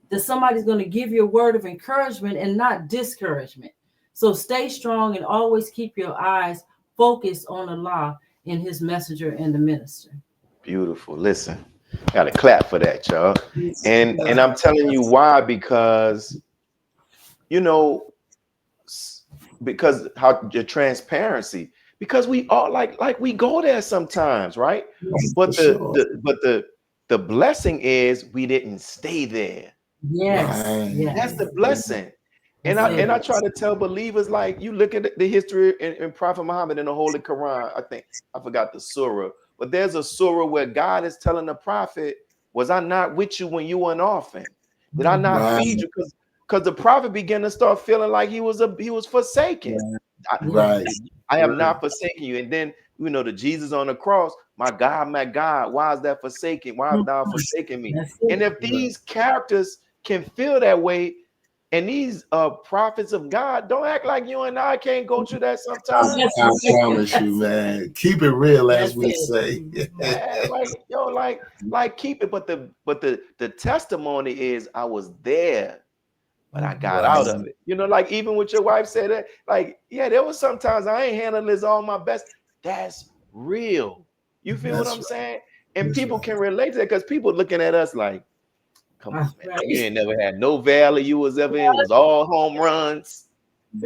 that somebody's going to give you a word of encouragement and not discouragement. So stay strong and always keep your eyes focused on Allah and his messenger and the minister. Beautiful. Listen, got to clap for that, y'all. And I'm telling you why, because, you know, because how your transparency, because we all like we go there sometimes, right? But the blessing is we didn't stay there. Yes, right. Yes. That's the blessing. And I try to tell believers, like, you look at the history in Prophet Muhammad in the Holy Quran. I forgot the surah, but there's a surah where God is telling the prophet, was I not with you when you were an orphan? Did I not feed you? Because the prophet began to start feeling like he was forsaken. Right. I have not forsaken you. And then, you know, the Jesus on the cross, my God, why is that forsaken? Why have thou forsaken me? And if these characters can feel that way, and these prophets of God, don't act like you and I can't go through that sometimes. I promise you, man. Keep it real, as we say. Man, like keep it. But the testimony is, I was there, but I got out of it. You know, like even with your wife said that, like, yeah, there was sometimes I ain't handling this all my best. That's real. You feel what I'm saying? And people can relate to that, because people looking at us like, Come on, man. Right. You ain't never had no valley you was ever in. It was all home runs.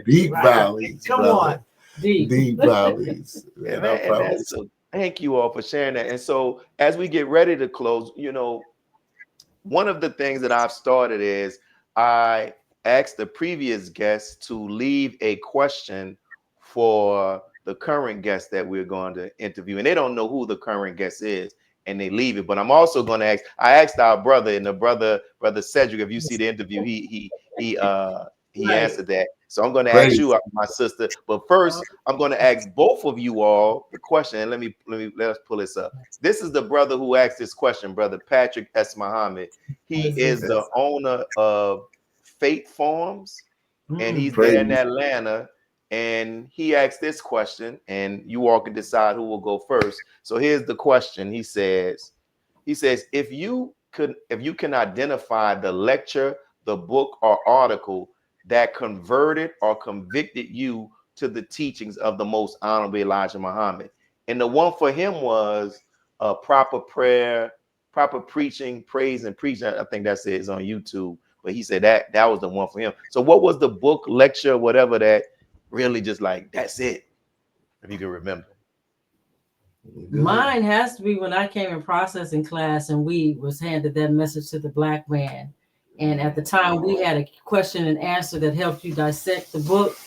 Deep Right. valleys. Come brother. on. Deep. Deep valleys. Yeah, Man, I man. And promise. so thank you all for sharing that. And so as we get ready to close, you know, one of the things that I've started is I asked the previous guest to leave a question for the current guest that we're going to interview. And they don't know who the current guest is, and they leave it. But I'm also going to ask, I asked our brother, and the brother Cedric, if you see the interview, he Right. answered that. So I'm going to ask Praise. you, my sister. But first, I'm going to ask both of you all the question. And let us pull this up. This is the brother who asked this question, brother Patrick S. Muhammad. He is the owner of Fate Farms, and he's there in Praise. Atlanta. And he asked this question, and you all can decide who will go first. So here's the question. He says, if you can identify the lecture, the book, or article that converted or convicted you to the teachings of the most honorable Elijah Muhammad. And the one for him was proper prayer, proper preaching, praise and preaching. I think that's it. It's on YouTube. But he said that was the one for him. So what was the book, lecture, whatever that really just like, that's it, if you can remember? Mine has to be when I came in processing class and we was handed that message to the black man. And at the time we had a question and answer that helped you dissect the book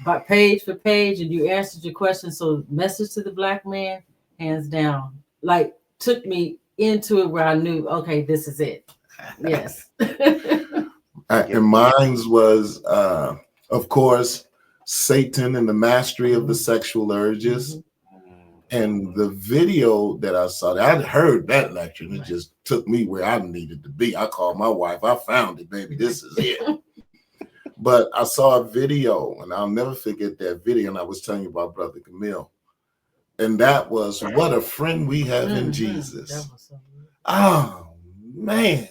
by page for page, and you answered your question. So message to the black man, hands down, like took me into it where I knew, okay, this is it. Yes. And mine's was, of course, Satan and the mastery of the sexual urges. And the video that I saw, I'd heard that lecture, and it just took me where I needed to be. I called my wife. I found it, baby. This is it. But I saw a video, and I'll never forget that video. And I was telling you about Brother Camille. And that was, what a friend we have in Jesus. Oh, man.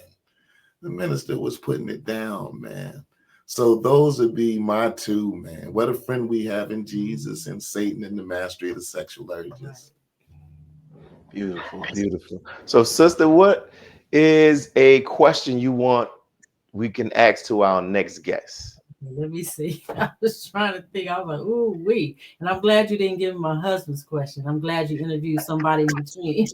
The minister was putting it down, man. So those would be my two, man. What a friend we have in Jesus, and Satan and the mastery of the sexual urges. Beautiful, beautiful. So, sister, what is a question you want we can ask to our next guest? Let me see. I was trying to think. I was like, ooh, wee. And I'm glad you didn't give me my husband's question. I'm glad you interviewed somebody in between.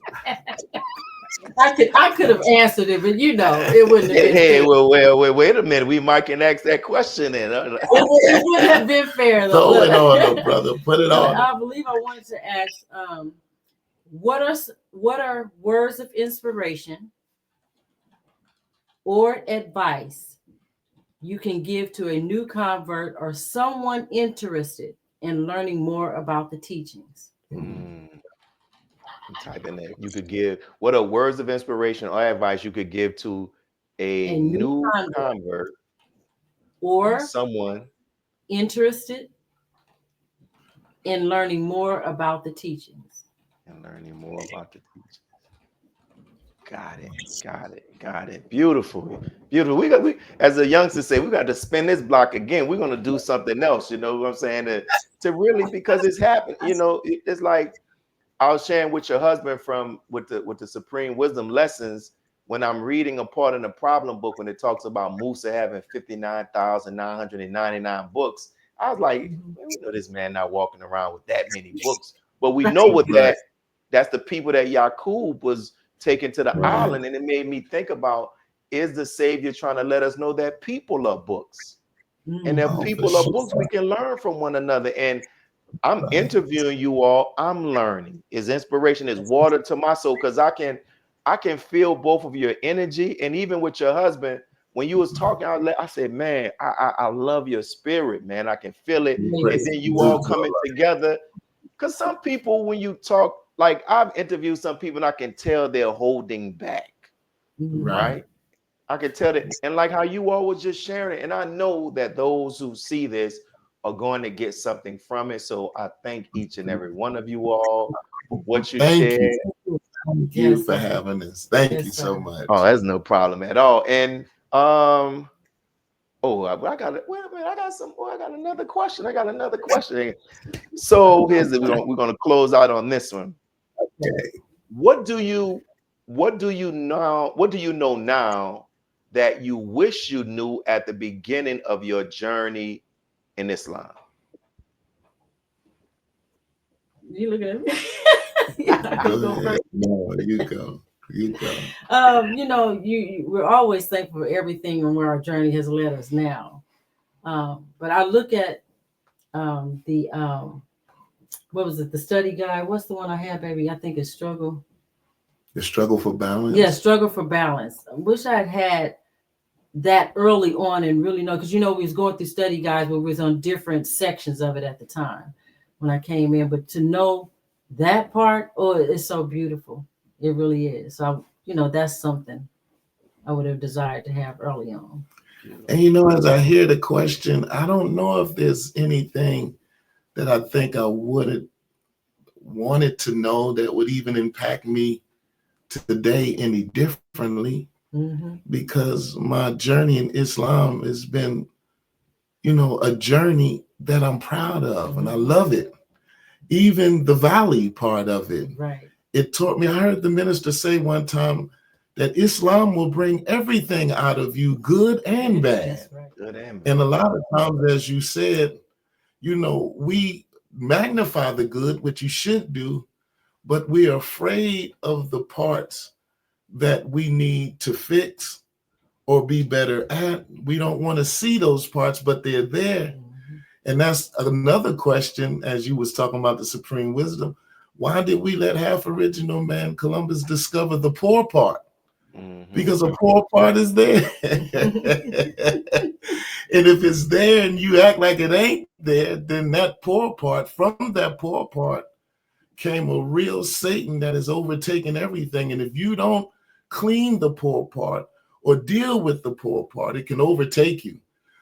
I could have answered it, but you know, it wouldn't have been fair. Well, wait a minute. We might can ask that question then. It wouldn't have been fair, though. Throw it on them, brother. Put it on. I believe I wanted to ask, what are words of inspiration or advice you can give to a new convert or someone interested in learning more about the teachings? Type in there. You could give, what are words of inspiration or advice you could give to a new convert or someone interested in learning more about the teachings? And learning more about the teachings. Got it. Beautiful. We as a youngster say, we got to spin this block again. We're gonna do something else. You know what I'm saying? To really, because it's happened. You know, it's like I was sharing with your husband with the Supreme Wisdom Lessons, when I'm reading a part in the problem book when it talks about Musa having 59,999 books. I was like, we know this man not walking around with that many books, but we know what that's the people that Yaqub was taken to the island. And it made me think about, is the Savior trying to let us know that people are books? And if people are books, we can learn from one another. And I'm interviewing you all. I'm learning. His inspiration is water to my soul, because I can feel both of your energy. And even with your husband, when you was talking, I said, man, I love your spirit, man. I can feel it. And then you all coming together. Because some people, when you talk, like I've interviewed some people, and I can tell they're holding back, right? I can tell that. And like how you all was just sharing it. And I know that those who see this are going to get something from it. So I thank each and every one of you all for what you shared. Thank you for having us. Thank you so much. Oh, that's no problem at all. And I got it. Wait a minute, I got another question. So we're gonna close out on this one. Okay. What do you know now that you wish you knew at the beginning of your journey in Islam? You looking at me? Go ahead. No, you go. You go. You know, we're always thankful for everything and where our journey has led us now. But I look at the what was it? The study guide. What's the one I had, baby? I think it's struggle. The struggle for balance. Yeah, struggle for balance. I wish I had that early on and really know, because you know we was going through study guides, but we was on different sections of it at the time when I came in. But to know that part, oh, it's so beautiful. It really is. So you know, that's something I would have desired to have early on. And you know, as I hear the question, I don't know if there's anything that I think I would have wanted to know that would even impact me today any differently, because my journey in Islam has been, you know, a journey that I'm proud of and I love it. Even the valley part of it. Right. It taught me, I heard the minister say one time that Islam will bring everything out of you, good and bad. That's right. Good and bad. And a lot of times, as you said, you know, we magnify the good, which you should do, but we're afraid of the parts that we need to fix or be better at. We don't want to see those parts, but they're there. And that's another question, as you was talking about the supreme wisdom. Why did we let half original man Columbus discover the poor part? Because the poor part is there. And if it's there and you act like it ain't there, then that poor part, from that poor part came a real Satan that has overtaken everything. And if you don't clean the poor part or deal with the poor part, it can overtake you.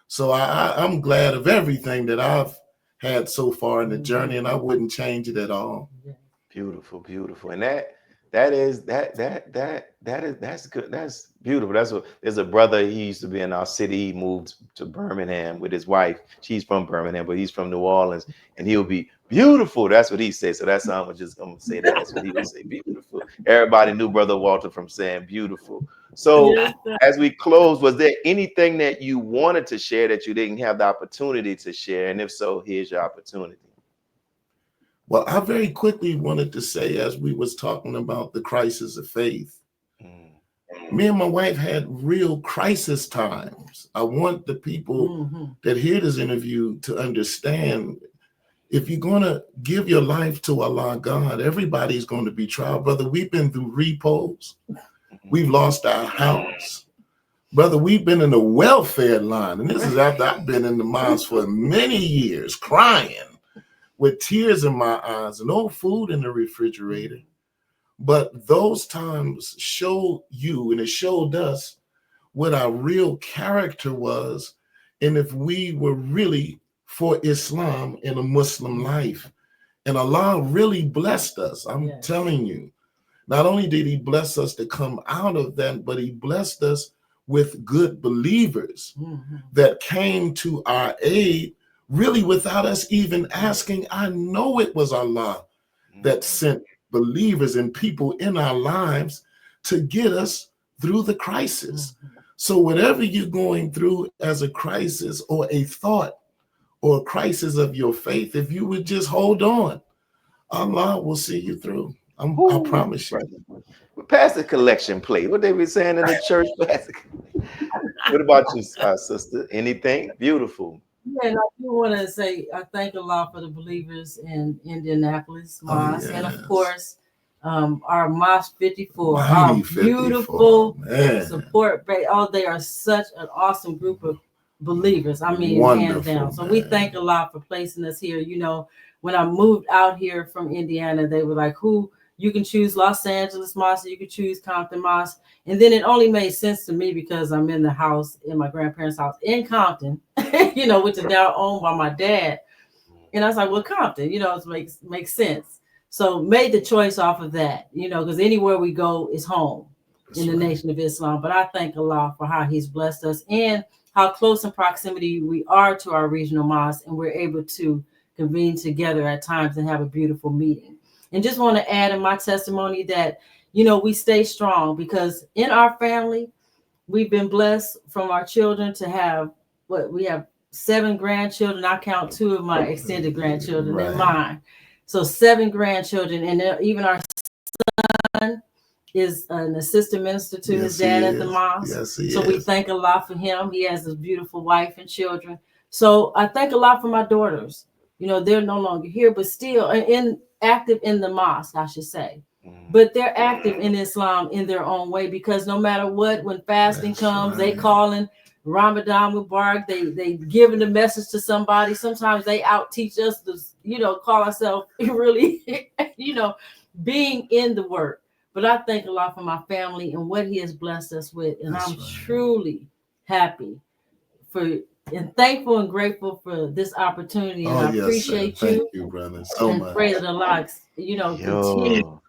So I'm glad of everything that I've had so far in the journey, and I wouldn't change it at all. Beautiful, beautiful. And that's good. That's beautiful. That's what, there's a brother, he used to be in our city. He moved to Birmingham with his wife. She's from Birmingham, but he's from New Orleans, and he'll be beautiful. That's what he said. So that's how I'm just gonna say that. That's what he would say, beautiful. Everybody knew Brother Walter from saying beautiful. So as we close, was there anything that you wanted to share that you didn't have the opportunity to share? And if so, here's your opportunity. Well, I very quickly wanted to say, as we was talking about the crisis of faith, me and my wife had real crisis times. I want the people that hear this interview to understand, if you're going to give your life to Allah God, everybody's going to be trial. Brother, we've been through repos. We've lost our house. Brother, we've been in the welfare line. And this is after I've been in the mosque for many years, crying with tears in my eyes and no food in the refrigerator. But those times show you, and it showed us, what our real character was, and if we were really for Islam in a Muslim life. And Allah really blessed us. I'm telling you. Not only did he bless us to come out of that, but he blessed us with good believers that came to our aid, really without us even asking. I know it was Allah that sent believers and people in our lives to get us through the crisis. So whatever you're going through as a crisis or a thought or a crisis of your faith, if you would just hold on, Allah will see you through. I promise you. Pass the collection plate. What they be saying in the church? What about you, sister? Anything? Beautiful. Yeah, and I do want to say I thank Allah for the believers in Indianapolis Mosque, and of course, our Mosque 54, our beautiful support base. Oh, they are such an awesome group of believers. I mean, hands down. So we thank Allah for placing us here. You know, when I moved out here from Indiana, they were like, "Who?" You can choose Los Angeles Mosque, you can choose Compton Mosque. And then it only made sense to me because I'm in the house, in my grandparents' house in Compton, you know, which is now owned by my dad. And I was like, well, Compton, you know, it makes sense. So made the choice off of that, you know, because anywhere we go is home in the Nation of Islam. But I thank Allah for how he's blessed us and how close in proximity we are to our regional mosque. And we're able to convene together at times and have a beautiful meeting. And just want to add in my testimony that, you know, we stay strong because in our family, we've been blessed from our children to have we have 7 grandchildren. I count 2 of my extended grandchildren and mine. So 7 grandchildren, and even our son is an assistant minister to his dad at the mosque. So we thank Allah for him. He has a beautiful wife and children. So I thank Allah for my daughters. You know, they're no longer here, but still active in the mosque, I should say. But they're active in Islam in their own way, because no matter what, when fasting comes, they calling Ramadan Mubarak, they giving the message to somebody. Sometimes they out teach us to, you know, call ourselves really, you know, being in the work. But I thank Allah for my family and what He has blessed us with. And I'm truly happy and thankful and grateful for this opportunity. And I appreciate you. Thank you, brother, so much. Pray that Allah, you know, continue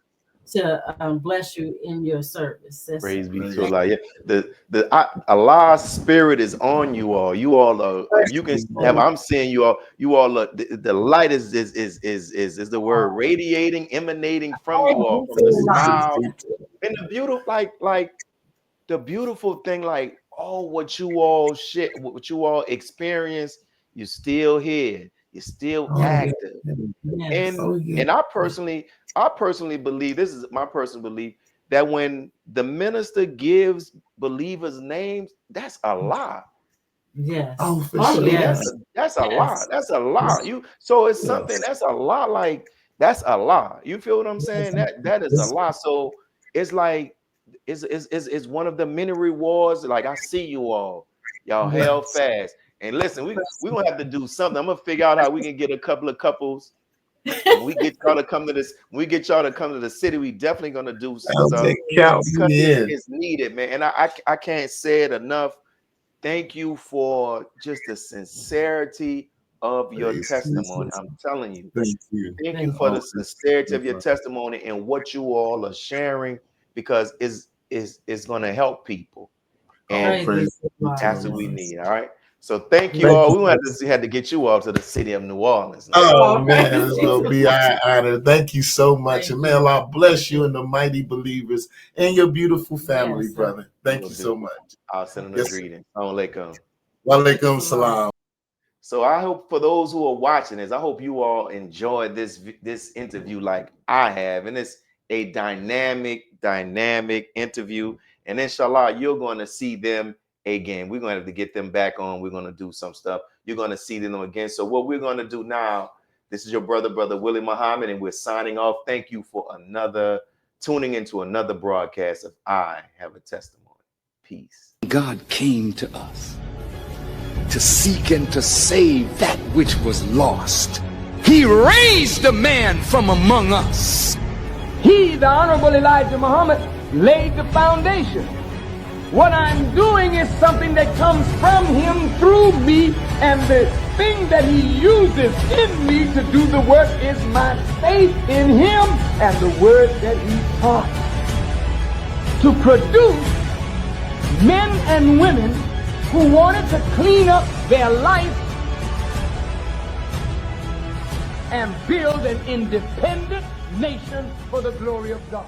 to bless you in your service. Praise be to Allah. Yeah, Allah's spirit is on you all. You all are. You can have. I'm seeing you all. You all are. The light is the word radiating, emanating from you all, from the smile and the beautiful, like the beautiful thing, like what you all what you all experience. You're still here. You're still active. Yes. And I personally believe, this is my personal belief, that when the minister gives believers names, that's Allah. Yes. That's Allah. That's Allah. So it's something that's Allah. Like that's Allah. You feel what I'm saying? That is Allah. So it's like it's one of the many rewards. Like I see you all, y'all held fast. And listen, we gonna have to do something. I'm gonna figure out how we can get a couple of couples. When we get y'all to come to this, when we get y'all to come to the city, we definitely gonna do something because it's needed, man. And I can't say it enough. Thank you for just the sincerity of your testimony. I'm telling you. Thank you for the sincerity of your testimony and what you all are sharing, because it's gonna help people. And that's what we need. All right. So thank you all. We had to get you all to the city of New Orleans. Oh man, it's gonna be our honor. Thank you so much, and may Allah bless you and the mighty believers and your beautiful family, brother. Thank you so much. I'll send them a greeting. Assalamu alaikum salam. So I hope for those who are watching this, I hope you all enjoyed this interview like I have, and it's a dynamic interview. And inshallah, you're going to see them again. We're going to have to get them back on. We're going to do some stuff. You're going to see them again. So what we're going to do now, this is your brother Willie Muhammad, and we're signing off. Thank you for tuning into another broadcast of I Have a Testimony. Peace. God came to us to seek and to save that which was lost. He raised a man from among us. He, the Honorable Elijah Muhammad, laid the foundation. What I'm doing is something that comes from him through me, and the thing that he uses in me to do the work is my faith in him and the word that he taught. To produce men and women who wanted to clean up their life and build an independent nation for the glory of God.